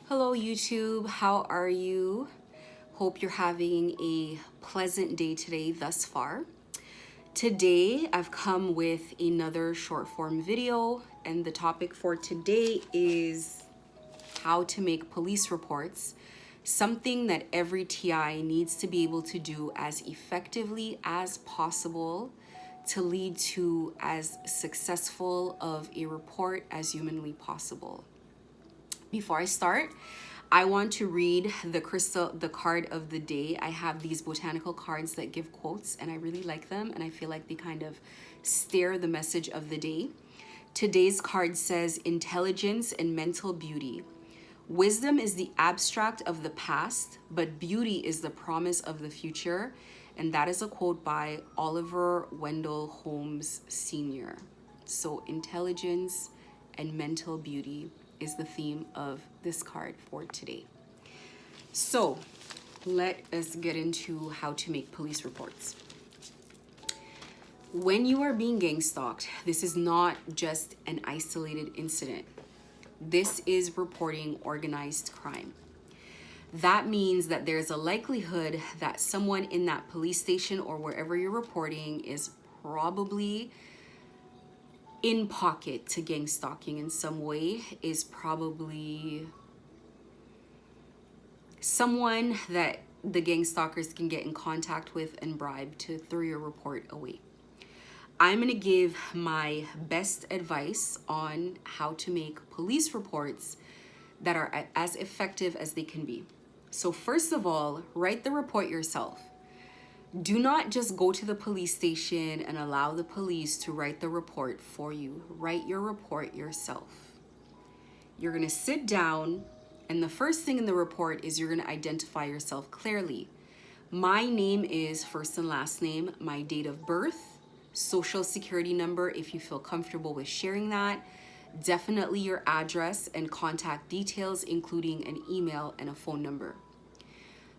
Hello YouTube, how are you? Hope you're having a pleasant day today thus far. Today I've come with another short form video, and the topic for today is how to make police reports, something that every TI needs to be able to do as effectively as possible to lead to as successful of a report as humanly possible. Before I start, I want to read the card of the day. I have these botanical cards that give quotes, and I really like them, and I feel like they kind of steer the message of the day. Today's card says intelligence and mental beauty. Wisdom is the abstract of the past, but beauty is the promise of the future. And that is a quote by Oliver Wendell Holmes Sr. So intelligence and mental beauty is the theme of this card for today. So let us get into how to make police reports. When you are being gang stalked, this is not just an isolated incident. This is reporting organized crime. That means that there's a likelihood that someone in that police station or wherever you're reporting is probably in pocket to gang stalking in some way, is probably someone that the gang stalkers can get in contact with and bribe to throw your report away. I'm going to give my best advice on how to make police reports that are as effective as they can be. So first of all, write the report yourself. Do not just go to the police station and allow the police to write the report for you. Write your report yourself. You're going to sit down, and the first thing in the report is you're going to identify yourself clearly. My name is first and last name, my date of birth, social security number if you feel comfortable with sharing that, definitely your address and contact details, including an email and a phone number.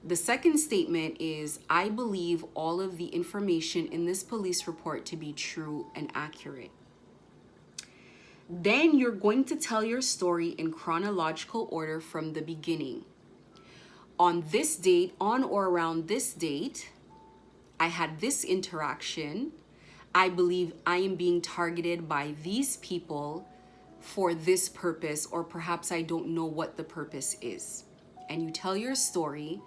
The second statement is, I believe all of the information in this police report to be true and accurate. Then you're going to tell your story in chronological order from the beginning. On this date, on or around this date, I had this interaction. I believe I am being targeted by these people for this purpose, or perhaps I don't know what the purpose is. And you tell your story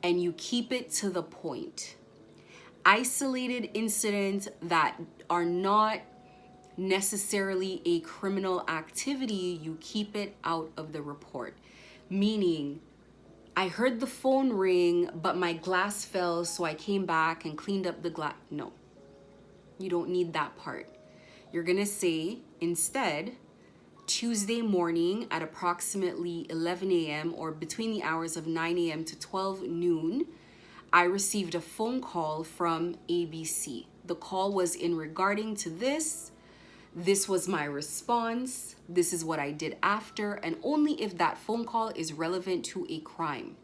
and you keep it to the point. Isolated incidents that are not necessarily a criminal activity, you keep it out of the report. Meaning, I heard the phone ring, but my glass fell, so I came back and cleaned up the glass. No, you don't need that part. You're gonna say, instead, Tuesday morning at approximately 11 a.m. or between the hours of 9 a.m. to 12 noon, I received a phone call from ABC. The call was in regarding to this. This was my response. This is what I did after, and only if that phone call is relevant to a crime.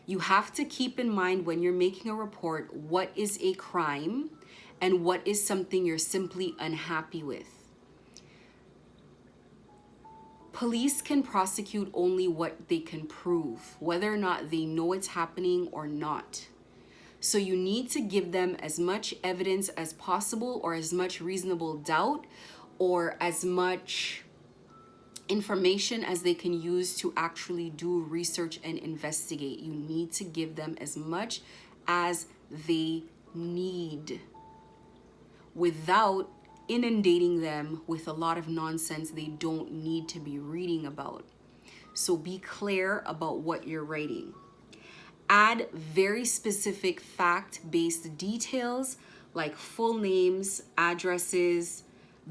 You have to keep in mind when you're making a report, what is a crime and what is something you're simply unhappy with. Police can prosecute only what they can prove, whether or not they know it's happening or not. So you need to give them as much evidence as possible, or as much reasonable doubt, or as much information as they can use to actually do research and investigate. You need to give them as much as they need without inundating them with a lot of nonsense they don't need to be reading about. So be clear about what you're writing. Add very specific fact-based details like full names, addresses,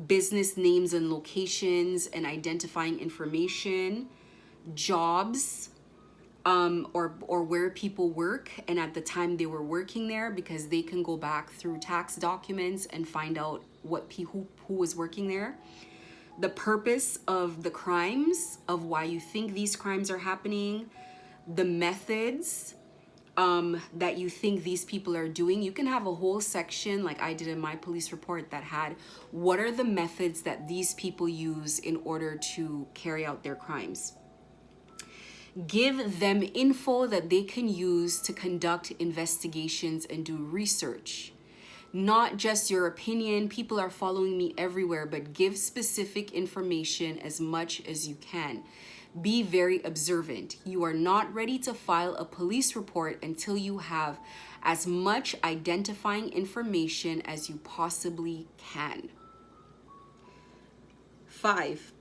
business names and locations, and identifying information, jobs, or where people work and at the time they were working there, because they can go back through tax documents and find out who was working there. The purpose of the crimes, of why you think these crimes are happening, the methods that you think these people are doing. You can have a whole section like I did in my police report that had what are the methods that these people use in order to carry out their crimes. Give them info that they can use to conduct investigations and do research. Not just your opinion, people are following me everywhere, but give specific information as much as you can. Be very observant. You are not ready to file a police report until you have as much identifying information as you possibly can. 5.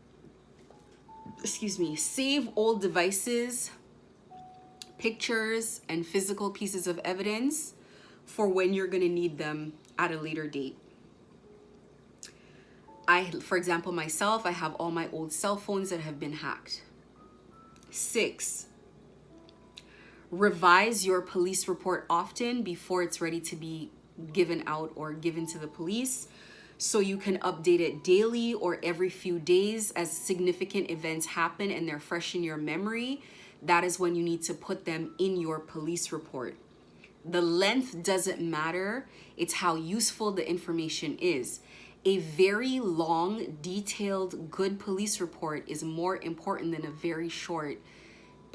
Save old devices, pictures, and physical pieces of evidence for when you're going to need them at a later date. For example, myself, I have all my old cell phones that have been hacked. 6. Revise your police report often before it's ready to be given out or given to the police, so you can update it daily or every few days as significant events happen and they're fresh in your memory. That is when you need to put them in your police report. The length doesn't matter, it's how useful the information is. A very long, detailed, good police report is more important than a very short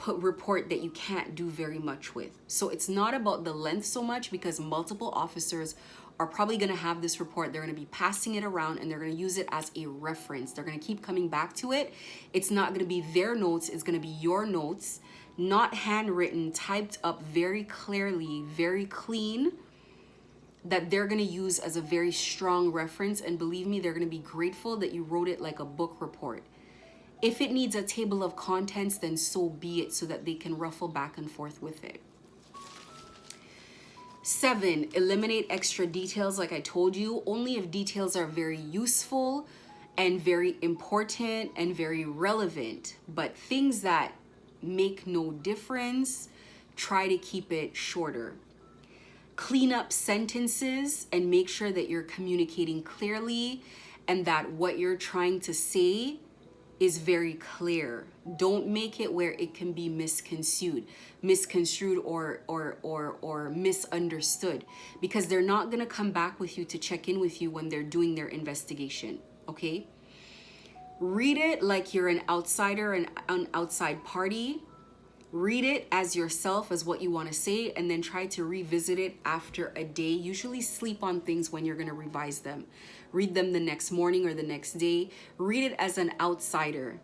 report that you can't do very much with. So it's not about the length so much, because multiple officers are probably going to have this report. They're going to be passing it around and they're going to use it as a reference. They're going to keep coming back to it. It's not going to be their notes. It's going to be your notes, not handwritten, typed up very clearly, very clean, that they're going to use as a very strong reference. And believe me, they're going to be grateful that you wrote it like a book report. If it needs a table of contents, then so be it, so that they can ruffle back and forth with it. 7, eliminate extra details. Like I told you, only if details are very useful and very important and very relevant. But things that make no difference, try to keep it shorter. Clean up sentences and make sure that you're communicating clearly and that what you're trying to say is very clear. Don't make it where it can be misconstrued or misunderstood, because they're not going to come back with you to check in with you when they're doing their investigation. Okay? Read it like you're an outsider, an outside party. Read it as yourself, as what you want to say, and then try to revisit it after a day. Usually sleep on things when you're going to revise them. Read them the next morning or the next day. Read it as an outsider.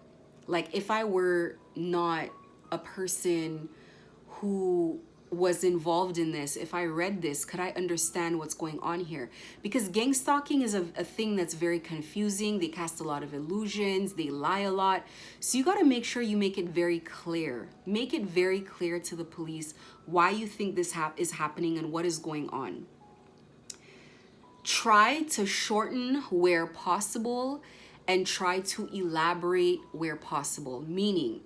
Like, if I were not a person who was involved in this, if I read this, could I understand what's going on here? Because gang stalking is a thing that's very confusing. They cast a lot of illusions. They lie a lot. So you got to make sure you make it very clear. Make it very clear to the police why you think this is happening and what is going on. Try to shorten where possible and try to elaborate where possible. Meaning,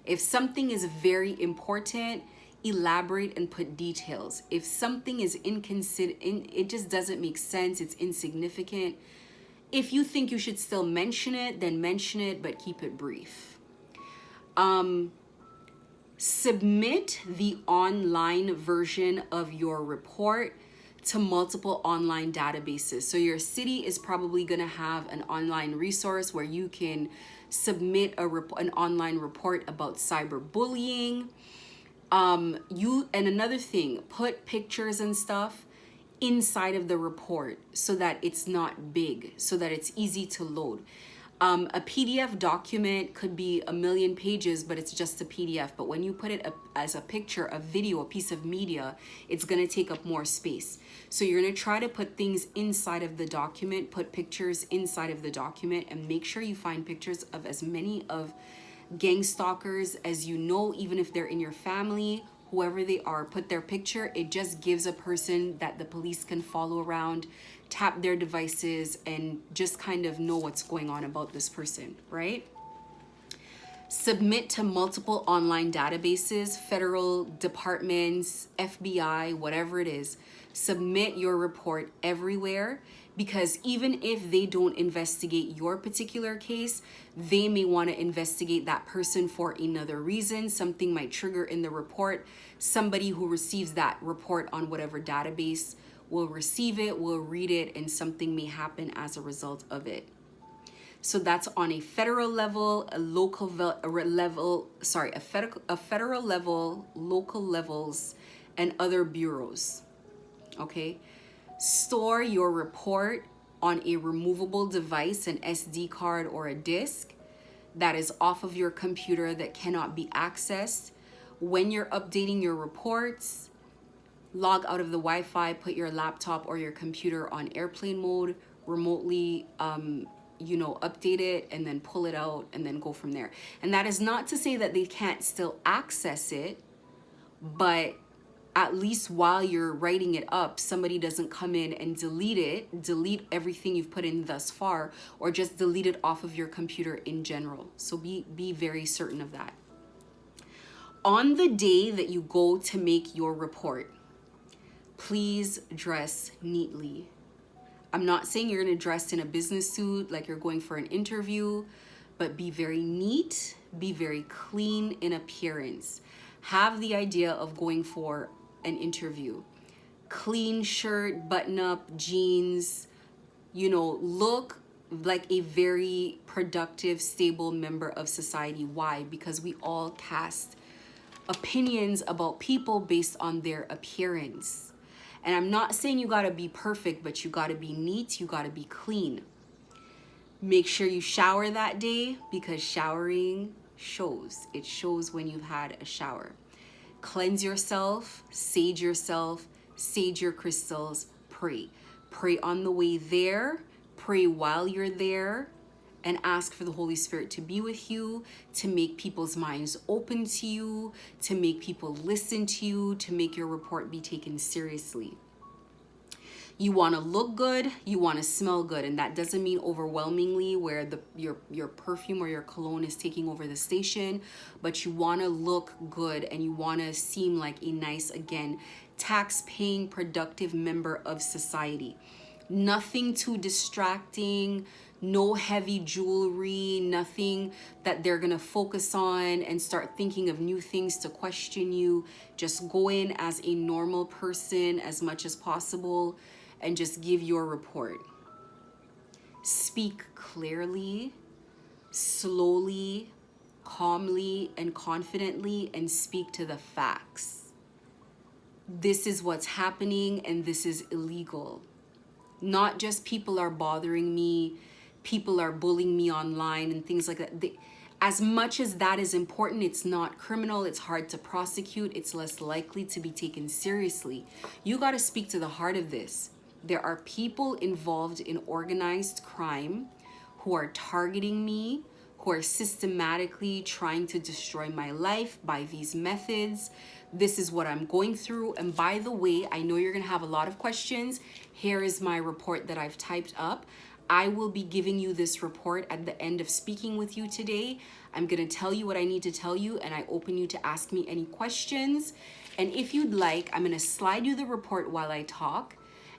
if something is very important, elaborate and put details. If something is it just doesn't make sense, it's insignificant, if you think you should still mention it, then mention it, but keep it brief. Submit the online version of your report to multiple online databases. So your city is probably going to have an online resource where you can submit an online report about cyberbullying. And another thing, put pictures and stuff inside of the report so that it's not big, so that it's easy to load. A PDF document could be 1,000,000 pages, but it's just a PDF. But when you put it up as a picture, a video, a piece of media, it's going to take up more space. So you're going to try to put things inside of the document, put pictures inside of the document, and make sure you find pictures of as many of gang stalkers as you know, even if they're in your family, whoever they are. Put their picture. It just gives a person that the police can follow around, tap their devices, and just kind of know what's going on about this person, right? Submit to multiple online databases, federal departments, FBI, whatever it is. Submit your report everywhere, because even if they don't investigate your particular case, they may want to investigate that person for another reason. Something might trigger in the report. Somebody who receives that report on whatever database will receive it, will read it, and something may happen as a result of it. So that's on a federal level, a local level, a federal level, local levels, and other bureaus. Okay. Store your report on a removable device, an SD card or a disk that is off of your computer that cannot be accessed. When you're updating your reports, log out of the Wi-Fi, put your laptop or your computer on airplane mode, remotely update it, and then pull it out and then go from there. And that is not to say that they can't still access it, but at least while you're writing it up, somebody doesn't come in and delete everything you've put in thus far, or just delete it off of your computer in general. So be very certain of that. On the day that you go to make your report, please dress neatly. I'm not saying you're gonna dress in a business suit like you're going for an interview, but be very neat, be very clean in appearance. Have the idea of going for an interview. Clean shirt, button up, jeans, look like a very productive, stable member of society. Why? Because we all cast opinions about people based on their appearance. And I'm not saying you gotta be perfect, but you gotta be neat, you gotta be clean. Make sure you shower that day, because showering shows. It shows when you've had a shower. Cleanse yourself, sage your crystals, pray. Pray on the way there, pray while you're there, and ask for the Holy Spirit to be with you, to make people's minds open to you, to make people listen to you, to make your report be taken seriously. You want to look good, you want to smell good, and that doesn't mean overwhelmingly where your perfume or your cologne is taking over the station, but you want to look good and you want to seem like a nice, again, tax-paying, productive member of society. Nothing too distracting, no heavy jewelry, nothing that they're gonna focus on and start thinking of new things to question you. Just go in as a normal person as much as possible and just give your report. Speak clearly, slowly, calmly, and confidently, and speak to the facts. This is what's happening and this is illegal. Not just people are bothering me, people are bullying me online and things like that. As much as that is important, it's not criminal, it's hard to prosecute, it's less likely to be taken seriously. You got to speak to the heart of this. There are people involved in organized crime who are targeting me, who are systematically trying to destroy my life by these methods. This is what I'm going through. And by the way, I know you're gonna have a lot of questions. Here is my report that I've typed up. I will be giving you this report at the end of speaking with you today. I'm gonna tell you what I need to tell you, and I open you to ask me any questions. And if you'd like, I'm gonna slide you the report while I talk,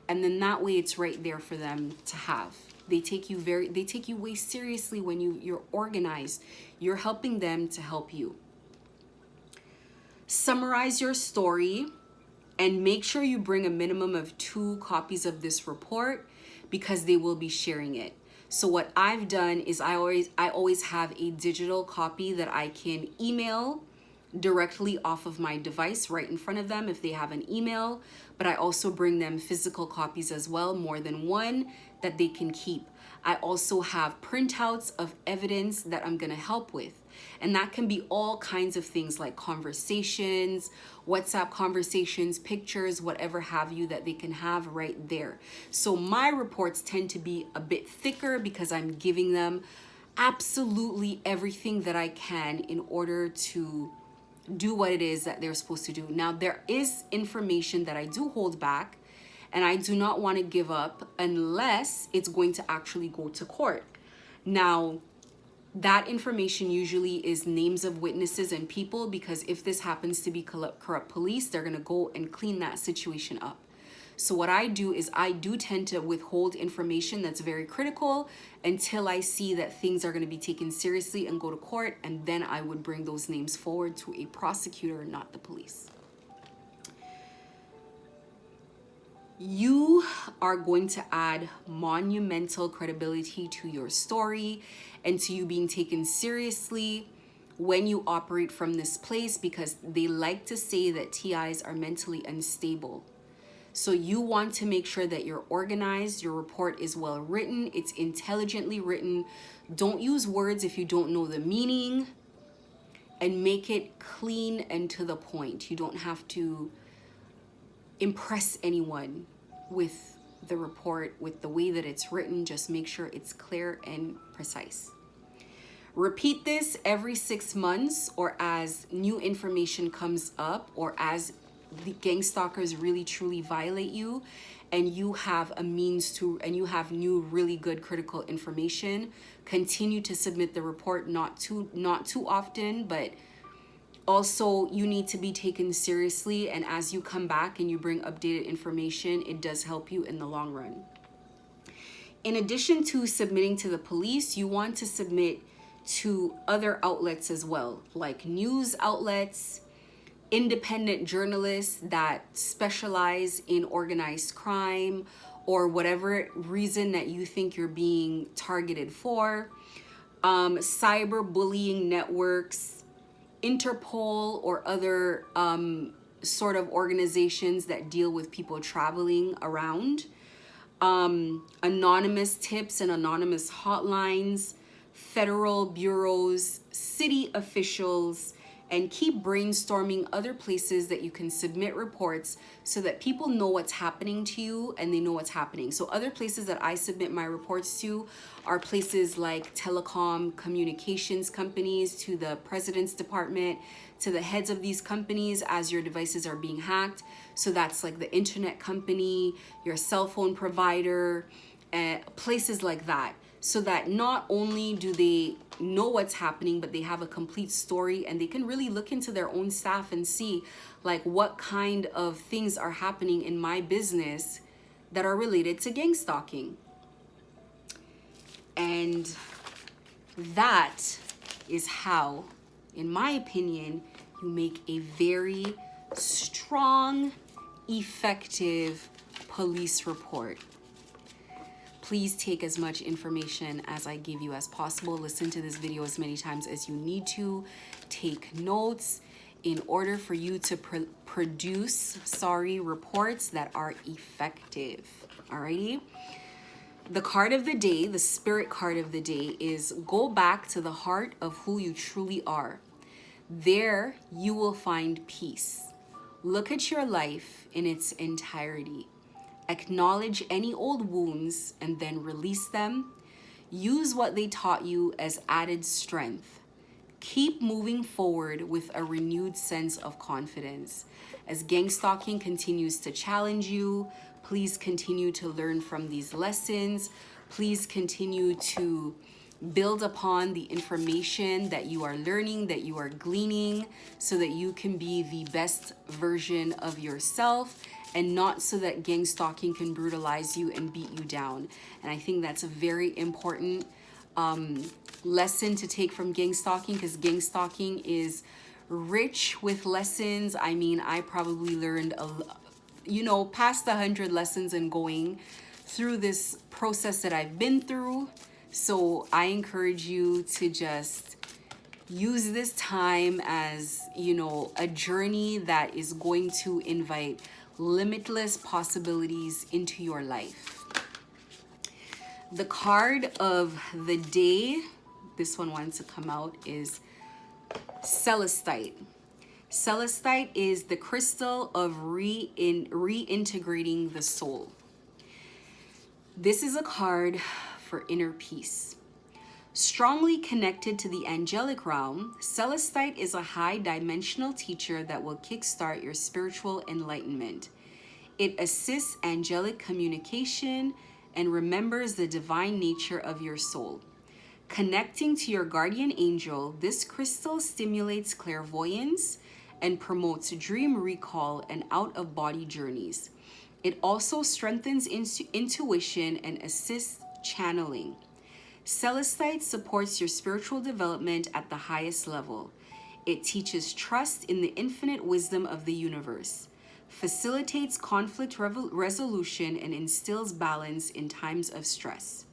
and then that way it's right there for them to have. They take you way seriously when you're organized. You're helping them to help you. Summarize your story and make sure you bring a minimum of 2 copies of this report, because they will be sharing it. So what I've done is I always have a digital copy that I can email directly off of my device right in front of them if they have an email, but I also bring them physical copies as well, more than one, that they can keep. I also have printouts of evidence that I'm gonna help with. And that can be all kinds of things like conversations, WhatsApp conversations, pictures, whatever have you, that they can have right there. So my reports tend to be a bit thicker because I'm giving them absolutely everything that I can in order to do what it is that they're supposed to do. Now, there is information that I do hold back, and I do not want to give up unless it's going to actually go to court. Now, that information usually is names of witnesses and people, because if this happens to be corrupt police, they're going to go and clean that situation up. So what I do is I do tend to withhold information that's very critical until I see that things are going to be taken seriously and go to court, and then I would bring those names forward to a prosecutor, not the police. You are going to add monumental credibility to your story and to you being taken seriously when you operate from this place, because they like to say that TIs are mentally unstable. So you want to make sure that you're organized, your report is well written, it's intelligently written. Don't use words if you don't know the meaning, and make it clean and to the point. You don't have to impress anyone with the report, with the way that it's written. Just make sure it's clear and precise. Repeat this every 6 months, or as new information comes up, or as the gang stalkers really truly violate you and you have a means to, and you have new really good critical information. Continue to submit the report, not too often, but also you need to be taken seriously, and as you come back and you bring updated information, it does help you in the long run. In addition to submitting to the police, you want to submit to other outlets as well, like news outlets, independent journalists that specialize in organized crime, or whatever reason that you think you're being targeted for, cyberbullying networks, Interpol, or other sort of organizations that deal with people traveling around, anonymous tips and anonymous hotlines, federal bureaus, city officials, and keep brainstorming other places that you can submit reports so that people know what's happening to you and they know what's happening. So other places that I submit my reports to are places like telecom communications companies, to the president's department, to the heads of these companies as your devices are being hacked. So that's like the internet company, your cell phone provider, places like that. So that not only do they know what's happening, but they have a complete story, and they can really look into their own staff and see like what kind of things are happening in my business that are related to gang stalking. And that is how, in my opinion, you make a very strong, effective police report. Please take as much information as I give you as possible. Listen to this video as many times as you need to. Take notes in order for you to produce reports that are effective. Alrighty? The card of the day, the spirit card of the day, is go back to the heart of who you truly are. There you will find peace. Look at your life in its entirety. Acknowledge any old wounds and then release them. Use what they taught you as added strength. Keep moving forward with a renewed sense of confidence. As gang stalking continues to challenge you, please continue to learn from these lessons. Please continue to build upon the information that you are learning, that you are gleaning, so that you can be the best version of yourself, and not so that gang stalking can brutalize you and beat you down. And I think that's a very important lesson to take from gang stalking, because gang stalking is rich with lessons. I mean, I probably learned past 100 lessons and going through this process that I've been through. So I encourage you to just use this time as, a journey that is going to invite limitless possibilities into your life. The card of the day, this one wants to come out, is Celestite. Celestite is the crystal of reintegrating the soul. This is a card for inner peace. Strongly connected to the angelic realm, Celestite is a high-dimensional teacher that will kickstart your spiritual enlightenment. It assists angelic communication and remembers the divine nature of your soul. Connecting to your guardian angel, this crystal stimulates clairvoyance and promotes dream recall and out-of-body journeys. It also strengthens intuition and assists channeling. Celestite supports your spiritual development at the highest level. It teaches trust in the infinite wisdom of the universe. facilitates conflict resolution, and instills balance in times of stress.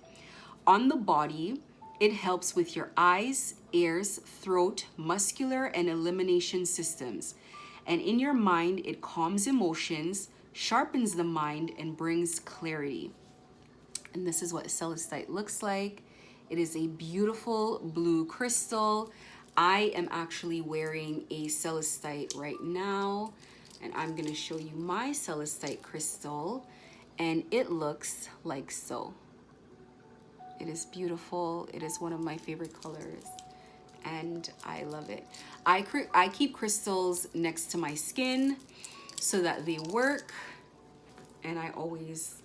On the body, it helps with your eyes, ears, throat, muscular, and elimination systems. And in your mind, it calms emotions, sharpens the mind, and brings clarity. And this is what Celestite looks like. It is a beautiful blue crystal. I am actually wearing a Celestite right now, and I'm gonna show you my Celestite crystal, and it looks like so. It is beautiful. It is one of my favorite colors, and I love it. I keep crystals next to my skin so that they work, and I always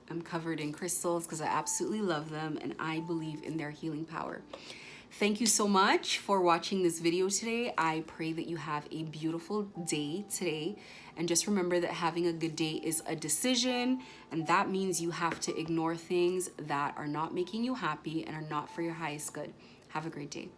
am covered in crystals because I absolutely love them and I believe in their healing power. Thank you so much for watching this video today. I pray that you have a beautiful day today. And just remember that having a good day is a decision, and that means you have to ignore things that are not making you happy and are not for your highest good. Have a great day.